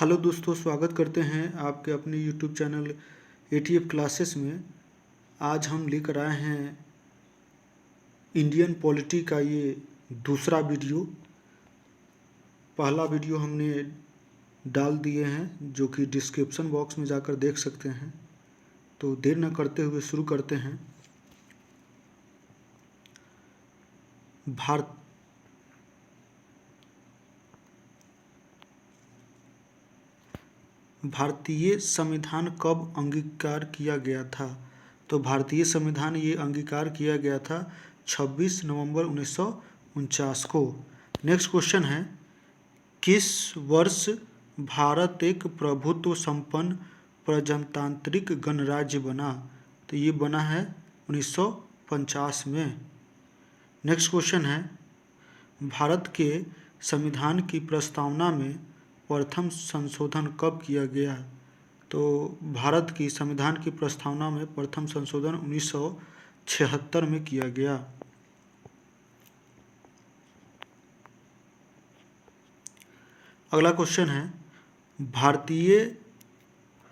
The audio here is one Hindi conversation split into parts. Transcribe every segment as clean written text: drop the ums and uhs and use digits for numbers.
हेलो दोस्तों, स्वागत करते हैं आपके अपने यूट्यूब चैनल एटीएफ क्लासेस में। आज हम लेकर आए हैं इंडियन पॉलिटी का ये दूसरा वीडियो। पहला वीडियो हमने डाल दिए हैं जो कि डिस्क्रिप्शन बॉक्स में जाकर देख सकते हैं। तो देर न करते हुए शुरू करते हैं। भारतीय संविधान कब अंगीकार किया गया था? तो भारतीय संविधान ये अंगीकार किया गया था 26 नवंबर 1949 को। नेक्स्ट क्वेश्चन है, किस वर्ष भारत एक प्रभुत्व संपन्न प्रजातांत्रिक गणराज्य बना? तो ये बना है 1950 में। नेक्स्ट क्वेश्चन है, भारत के संविधान की प्रस्तावना में प्रथम संशोधन कब किया गया? तो भारत की संविधान की प्रस्तावना में प्रथम संशोधन 1976 में किया गया। अगला क्वेश्चन है, भारतीय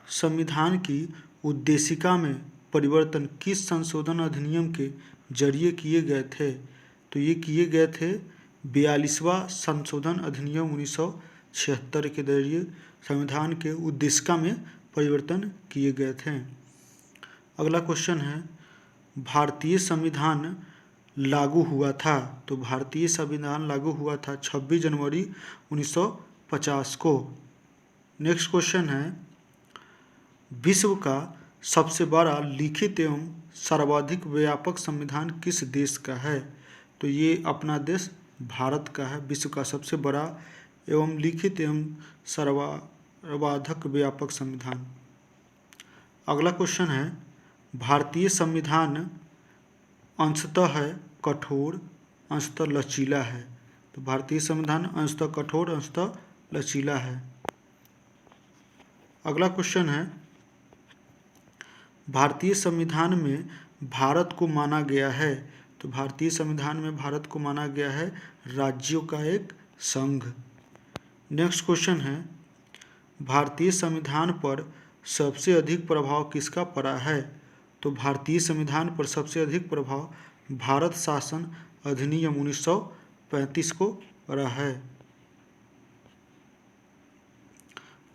संविधान की उद्देशिका में परिवर्तन किस संशोधन अधिनियम के जरिए किए गए थे? तो ये किए गए थे 42वां संशोधन अधिनियम 1976 के जरिए संविधान के उद्देशिका में परिवर्तन किए गए थे। अगला क्वेश्चन है, भारतीय संविधान लागू हुआ था? तो भारतीय संविधान लागू हुआ था 26 जनवरी 1950 को। नेक्स्ट क्वेश्चन है, विश्व का सबसे बड़ा लिखित एवं सर्वाधिक व्यापक संविधान किस देश का है? तो ये अपना देश भारत का है, विश्व का सबसे बड़ा एवं लिखित एवं सर्वाधिक व्यापक संविधान। अगला क्वेश्चन है, भारतीय संविधान अंशतः है कठोर, अंशतः लचीला है? तो भारतीय संविधान अंशतः कठोर, अंशतः लचीला है। अगला क्वेश्चन है, भारतीय संविधान में भारत को माना गया है? तो भारतीय संविधान में भारत को माना गया है राज्यों का एक संघ। नेक्स्ट क्वेश्चन है, भारतीय संविधान पर सबसे अधिक प्रभाव किसका पड़ा है? तो भारतीय संविधान पर सबसे अधिक प्रभाव भारत शासन अधिनियम 1935 को पड़ा है।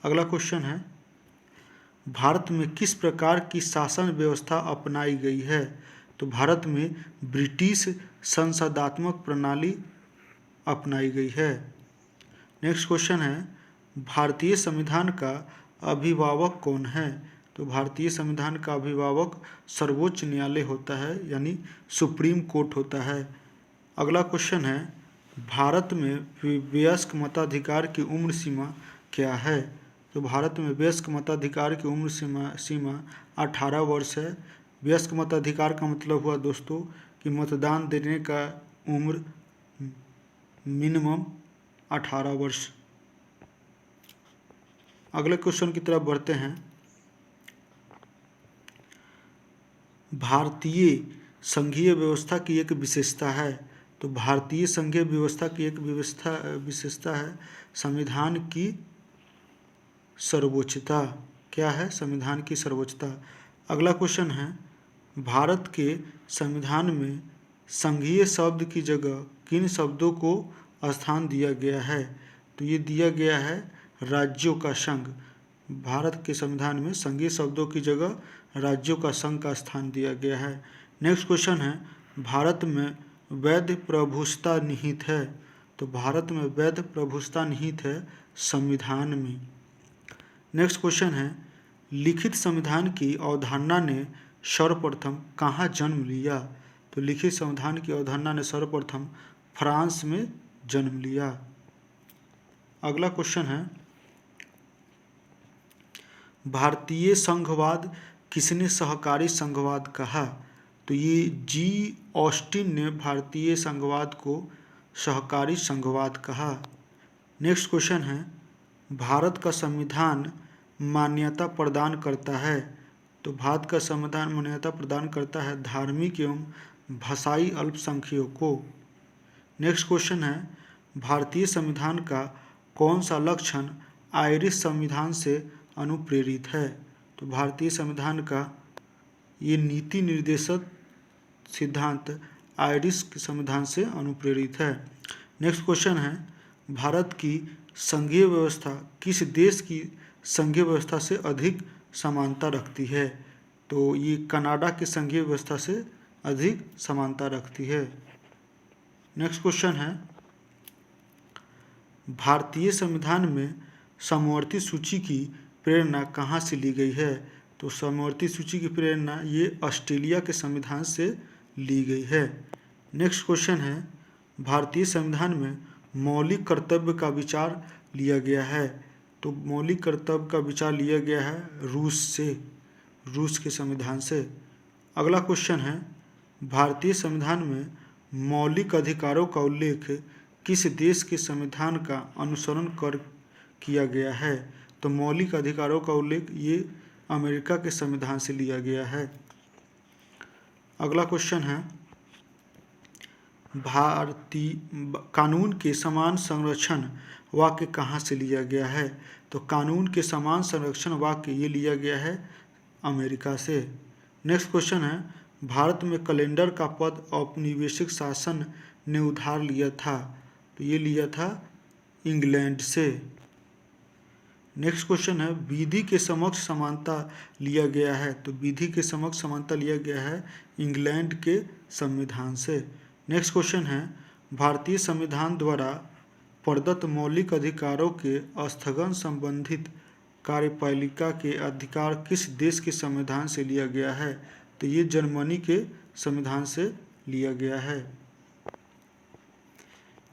अगला क्वेश्चन है, भारत में किस प्रकार की शासन व्यवस्था अपनाई गई है? तो भारत में ब्रिटिश संसदात्मक प्रणाली अपनाई गई है। नेक्स्ट क्वेश्चन है, भारतीय संविधान का अभिभावक कौन है? तो भारतीय संविधान का अभिभावक सर्वोच्च न्यायालय होता है, यानी सुप्रीम कोर्ट होता है। अगला क्वेश्चन है, भारत में वयस्क मताधिकार की उम्र सीमा क्या है? तो भारत में वयस्क मताधिकार की उम्र सीमा 18 वर्ष है। वयस्क मताधिकार का मतलब हुआ दोस्तों कि मतदान देने का उम्र मिनिमम 18 वर्ष। अगले क्वेश्चन की तरफ बढ़ते हैं, भारतीय संघीय व्यवस्था की एक विशेषता है? तो भारतीय संघीय व्यवस्था की एक विशेषता है संविधान की सर्वोच्चता। क्या है? संविधान की सर्वोच्चता। अगला क्वेश्चन है, भारत के संविधान में संघीय शब्द की जगह किन शब्दों को स्थान दिया गया है? तो ये दिया गया है राज्यों का संघ। भारत के संविधान में संघीय शब्दों की जगह राज्यों का संघ का स्थान दिया गया है। नेक्स्ट क्वेश्चन है, भारत में वैध प्रभुसत्ता निहित है? तो भारत में वैध प्रभुसत्ता निहित है संविधान में। नेक्स्ट क्वेश्चन है, लिखित संविधान की अवधारणा ने सर्वप्रथम कहाँ जन्म लिया? तो लिखित संविधान की अवधारणा ने सर्वप्रथम फ्रांस में जन्म लिया। अगला क्वेश्चन है, भारतीय संघवाद किसने सहकारी संघवाद कहा? तो ये जी ऑस्टिन ने भारतीय संघवाद को सहकारी संघवाद कहा। नेक्स्ट क्वेश्चन है, भारत का संविधान मान्यता प्रदान करता है? तो भारत का संविधान मान्यता प्रदान करता है धार्मिक एवं भाषाई अल्पसंख्यकों को। नेक्स्ट क्वेश्चन है, भारतीय संविधान का कौन सा लक्षण आयरिश संविधान से अनुप्रेरित है? तो भारतीय संविधान का ये नीति निर्देशक सिद्धांत आयरिश के संविधान से अनुप्रेरित है। नेक्स्ट क्वेश्चन है, भारत की संघीय व्यवस्था किस देश की संघीय व्यवस्था से अधिक समानता रखती है? तो ये कनाडा की संघीय व्यवस्था से अधिक समानता रखती है। नेक्स्ट क्वेश्चन है, भारतीय संविधान में समवर्ती सूची की प्रेरणा कहाँ से ली गई है? तो समवर्ती सूची की प्रेरणा ये ऑस्ट्रेलिया के संविधान से ली गई है। नेक्स्ट क्वेश्चन है, भारतीय संविधान में मौलिक कर्तव्य का विचार लिया गया है? तो मौलिक कर्तव्य का विचार लिया गया है रूस के संविधान से। अगला क्वेश्चन है, भारतीय संविधान में मौलिक अधिकारों का उल्लेख किस देश के संविधान का अनुसरण कर किया गया है? तो मौलिक अधिकारों का उल्लेख ये अमेरिका के संविधान से लिया गया है। अगला क्वेश्चन है, भारतीय कानून के समान संरक्षण वाक्य कहाँ से लिया गया है? तो कानून के समान संरक्षण वाक्य ये लिया गया है अमेरिका से। नेक्स्ट क्वेश्चन है, भारत में कैलेंडर का पद औपनिवेशिक शासन ने उधार लिया था? तो ये लिया था इंग्लैंड से। नेक्स्ट क्वेश्चन है, विधि के समक्ष समानता लिया गया है? तो विधि के समक्ष समानता लिया गया है इंग्लैंड के संविधान से। नेक्स्ट क्वेश्चन है, भारतीय संविधान द्वारा प्रदत्त मौलिक अधिकारों के स्थगन संबंधित कार्यपालिका के अधिकार किस देश के संविधान से लिया गया है? तो ये जर्मनी के संविधान से लिया गया है।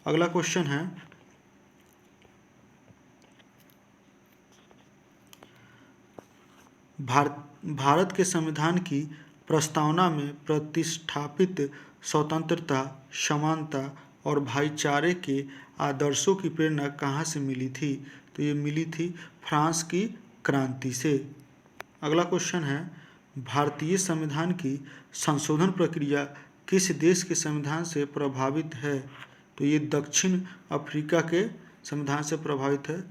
अगला क्वेश्चन है, भारत के संविधान की प्रस्तावना में प्रतिष्ठापित स्वतंत्रता, समानता और भाईचारे के आदर्शों की प्रेरणा कहाँ से मिली थी? तो ये मिली थी फ्रांस की क्रांति से। अगला क्वेश्चन है, भारतीय संविधान की संशोधन प्रक्रिया किस देश के संविधान से प्रभावित है? तो ये दक्षिण अफ्रीका के संविधान से प्रभावित है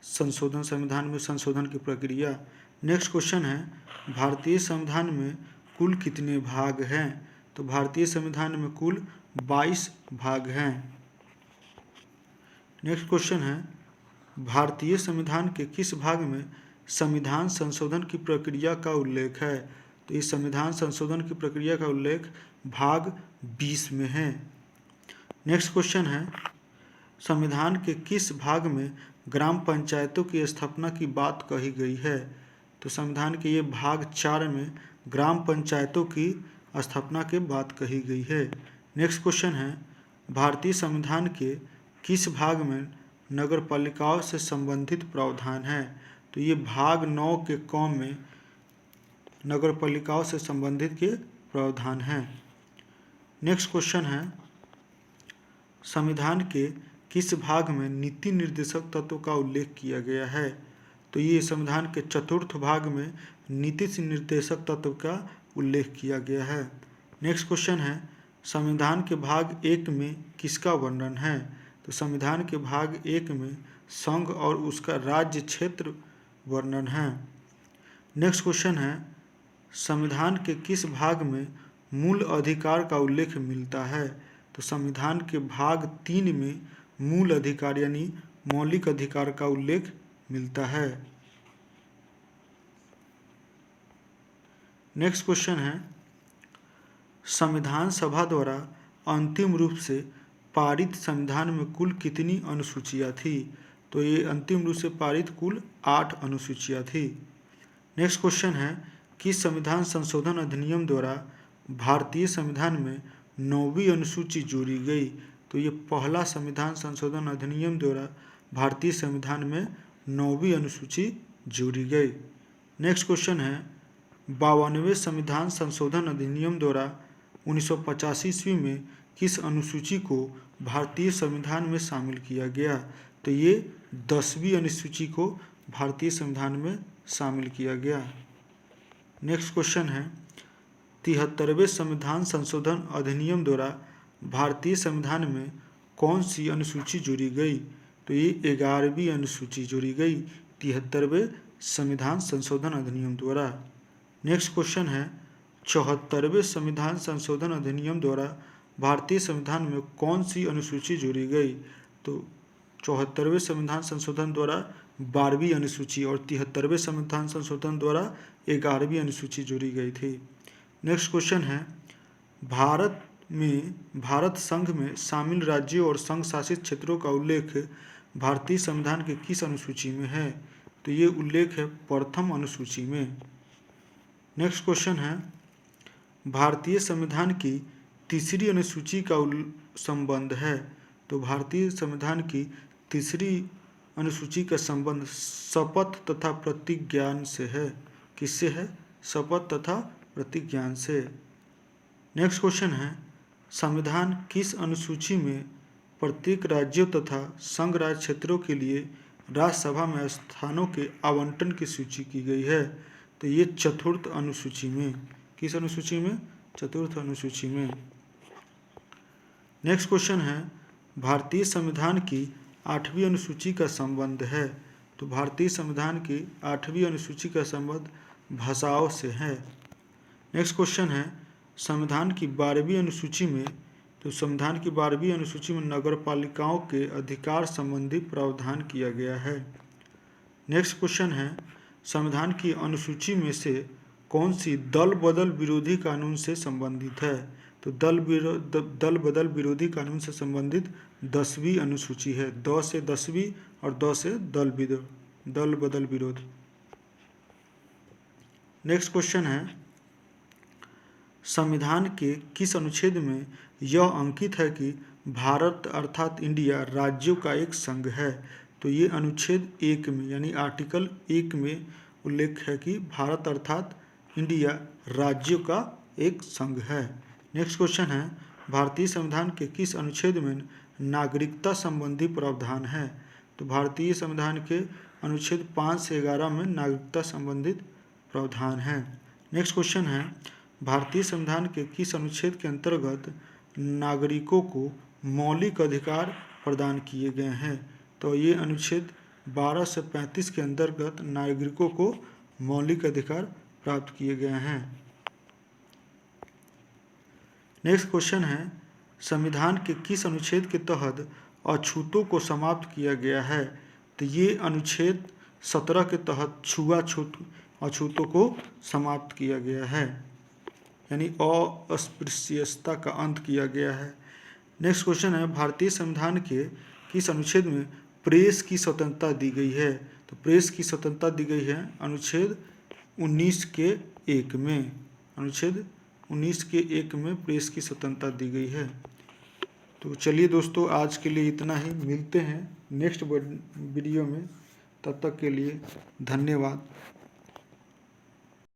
संविधान में संशोधन की प्रक्रिया। नेक्स्ट क्वेश्चन है, भारतीय संविधान में कुल कितने भाग हैं? तो भारतीय संविधान में कुल 22 भाग हैं। नेक्स्ट क्वेश्चन है, भारतीय संविधान के किस भाग में संविधान संशोधन की प्रक्रिया का उल्लेख है? तो इस संविधान संशोधन की प्रक्रिया का उल्लेख भाग 20 में है। नेक्स्ट क्वेश्चन है, संविधान के किस भाग में ग्राम पंचायतों की स्थापना की बात कही गई है? तो संविधान के ये भाग 4 में ग्राम पंचायतों की स्थापना के बात कही गई है। नेक्स्ट क्वेश्चन है, भारतीय संविधान के किस भाग में नगरपालिकाओं से संबंधित प्रावधान है? तो ये भाग 9 के क में नगरपालिकाओं से संबंधित के प्रावधान हैं। नेक्स्ट क्वेश्चन है, संविधान के किस भाग में नीति निर्देशक तत्व का उल्लेख किया गया है? तो ये संविधान के 4th भाग में नीति निर्देशक तत्व का उल्लेख किया गया है। नेक्स्ट क्वेश्चन है, संविधान के भाग 1 में किसका वर्णन है? तो संविधान के भाग 1 में संघ और उसका राज्य क्षेत्र वर्णन है। नेक्स्ट क्वेश्चन है, संविधान के किस भाग में मूल अधिकार का उल्लेख मिलता है? तो संविधान के भाग 3 में मूल अधिकार यानी मौलिक अधिकार का उल्लेख मिलता है। नेक्स्ट क्वेश्चन है, संविधान सभा द्वारा अंतिम रूप से पारित संविधान में कुल कितनी अनुसूचियाँ थी? तो ये अंतिम रूप से पारित कुल 8 अनुसूचियाँ थी। नेक्स्ट क्वेश्चन है, किस संविधान संशोधन अधिनियम द्वारा भारतीय संविधान में 9वीं अनुसूची जोड़ी गई? तो ये पहला संविधान संशोधन अधिनियम द्वारा भारतीय संविधान में 9वीं अनुसूची जोड़ी गई। नेक्स्ट क्वेश्चन है, 52वें संविधान संशोधन अधिनियम द्वारा 1985 ईस्वी में किस अनुसूची को भारतीय संविधान में शामिल किया गया? तो ये 10वीं अनुसूची को भारतीय संविधान में शामिल किया गया। नेक्स्ट क्वेश्चन है, 73वें संविधान संशोधन अधिनियम द्वारा भारतीय संविधान में कौन सी अनुसूची जोड़ी गई? तो ये 11वीं अनुसूची जोड़ी गई। 73वें संविधान संशोधन अधिनियम द्वारा। नेक्स्ट क्वेश्चन है 74वें संविधान संशोधन अधिनियम द्वारा भारतीय संविधान में कौन सी अनुसूची जोड़ी गई? तो 74वें संविधान संशोधन द्वारा 12वीं अनुसूची और 73वें संविधान संशोधन द्वारा 11वीं अनुसूची जोड़ी गई थी। नेक्स्ट क्वेश्चन है भारत संघ में शामिल राज्यों और संघ शासित क्षेत्रों का उल्लेख भारतीय संविधान के किस अनुसूची में है? तो ये उल्लेख है प्रथम अनुसूची में। नेक्स्ट क्वेश्चन है भारतीय संविधान की तीसरी अनुसूची का संबंध है? तो भारतीय संविधान की तीसरी अनुसूची का संबंध शपथ तथा प्रतिज्ञान से है। किससे है? शपथ तथा प्रतिज्ञान से। नेक्स्ट क्वेश्चन है संविधान किस अनुसूची में प्रत्येक राज्यों तथा संघ राज्य क्षेत्रों के लिए राज्यसभा में स्थानों के आवंटन की सूची की गई है? तो ये चतुर्थ अनुसूची में। किस अनुसूची में? चतुर्थ अनुसूची में। नेक्स्ट क्वेश्चन है भारतीय संविधान की 8वीं अनुसूची का संबंध है? तो भारतीय संविधान की 8वीं अनुसूची का संबंध भाषाओं से है। नेक्स्ट क्वेश्चन है संविधान की 12वीं अनुसूची में, तो संविधान की 12वीं अनुसूची में नगर पालिकाओं के अधिकार संबंधी प्रावधान किया गया है। नेक्स्ट क्वेश्चन है संविधान की अनुसूची में से कौन सी दल बदल विरोधी कानून से संबंधित है? तो दल बदल विरोधी कानून से संबंधित 10वीं अनुसूची है। द से 10वीं और द से दल बदल विरोध। नेक्स्ट क्वेश्चन है संविधान के किस अनुच्छेद में यह अंकित है कि भारत अर्थात इंडिया राज्यों का एक संघ है? तो ये अनुच्छेद 1 में यानी आर्टिकल 1 में उल्लेख है कि भारत अर्थात इंडिया राज्यों का एक संघ है। नेक्स्ट क्वेश्चन है भारतीय संविधान के किस अनुच्छेद में नागरिकता संबंधी प्रावधान है? तो भारतीय संविधान के अनुच्छेद 5 से 11 में नागरिकता संबंधित प्रावधान है। नेक्स्ट क्वेश्चन है भारतीय संविधान के किस अनुच्छेद के अंतर्गत नागरिकों को मौलिक अधिकार प्रदान किए गए हैं? तो ये अनुच्छेद 12 से 35 के अंतर्गत नागरिकों को मौलिक अधिकार प्राप्त किए गए हैं। नेक्स्ट क्वेश्चन है संविधान के किस अनुच्छेद के तहत अछूतों को समाप्त किया गया है? तो ये अनुच्छेद 17 के तहत अछूतों को समाप्त किया गया है, यानी अस्पृश्यता का अंत किया गया है। नेक्स्ट क्वेश्चन है भारतीय संविधान के किस अनुच्छेद में प्रेस की स्वतंत्रता दी गई है? तो प्रेस की स्वतंत्रता दी गई है अनुच्छेद 19 के 1 में। अनुच्छेद 19 के 1 में प्रेस की स्वतंत्रता दी गई है। तो चलिए दोस्तों आज के लिए इतना ही, मिलते हैं नेक्स्ट वीडियो में। तब तक के लिए धन्यवाद।